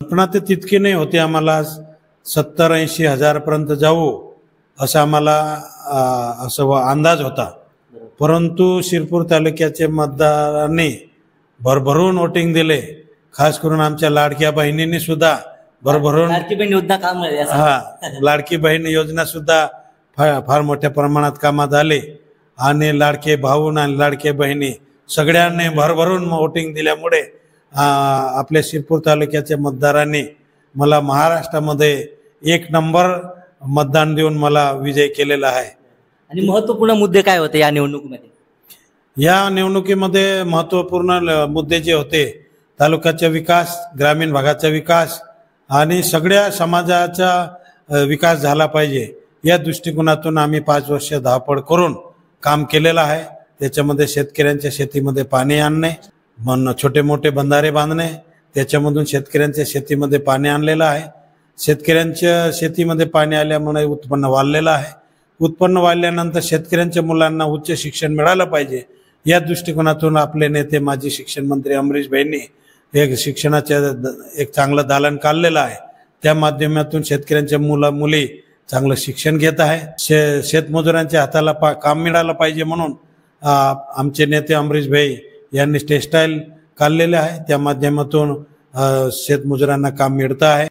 कल्पना तर तितकी नाही होती आम्हाला 70-80 हजारपर्यंत जाऊ असा आम्हाला असं अंदाज होता. परंतु शिरपूर तालुक्याचे मतदारांनी भरभरून वोटिंग दिले. खास करून आमच्या लाडक्या बहिणींनी सुद्धा भरभरून लाडकी बहीण योजना काम लाडकी बहीण योजना सुद्धा फार मोठ्या प्रमाणात कामात आले आणि लाडके भाऊ आणि लाडके बहिणी सगळ्यांनी भरभरून वोटिंग दिल्यामुळे आपल्या शिरपूर तालुक्याच्या मतदारांनी मला महाराष्ट्रामध्ये 1 नंबर मतदान देऊन मला विजय केलेला आहे. आणि महत्त्वपूर्ण मुद्दे काय होते या निवडणुकीमध्ये? या निवडणुकीमध्ये महत्त्वपूर्ण मुद्दे जे होते तालुक्याचा विकास, ग्रामीण भागाचा विकास आणि सगळ्या समाजाचा विकास झाला पाहिजे या दृष्टिकोनातून आम्ही 5 वर्ष धावपळ करून काम केलेलं आहे. त्याच्यामध्ये शेतकऱ्यांच्या शेतीमध्ये पाणी आणणे, छोटे मोठे बंधारे बांधणे, त्याच्यामधून शेतकऱ्यांच्या शेतीमध्ये पाणी आणलेलं आहे. शेतकऱ्यांच्या शेतीमध्ये पाणी आल्यामुळे उत्पन्न वाढलेलं आहे. उत्पन्न वाढल्यानंतर शेतकऱ्यांच्या मुलांना उच्च शिक्षण मिळालं पाहिजे या दृष्टिकोनातून आपले नेते माजी शिक्षण मंत्री अमरीश भाईंनी एक शिक्षणाचं एक चांगलं दालन काढलेलं आहे. त्या माध्यमातून शेतकऱ्यांच्या मुली चांगलं शिक्षण घेत आहे. शेतमजुरांच्या हाताला काम मिळालं पाहिजे म्हणून आमचे नेते अमरीश भाई यांनी टेक्सटाईल काढलेले आहे. त्या माध्यमातून शेतमजुरांना काम मिळतं आहे.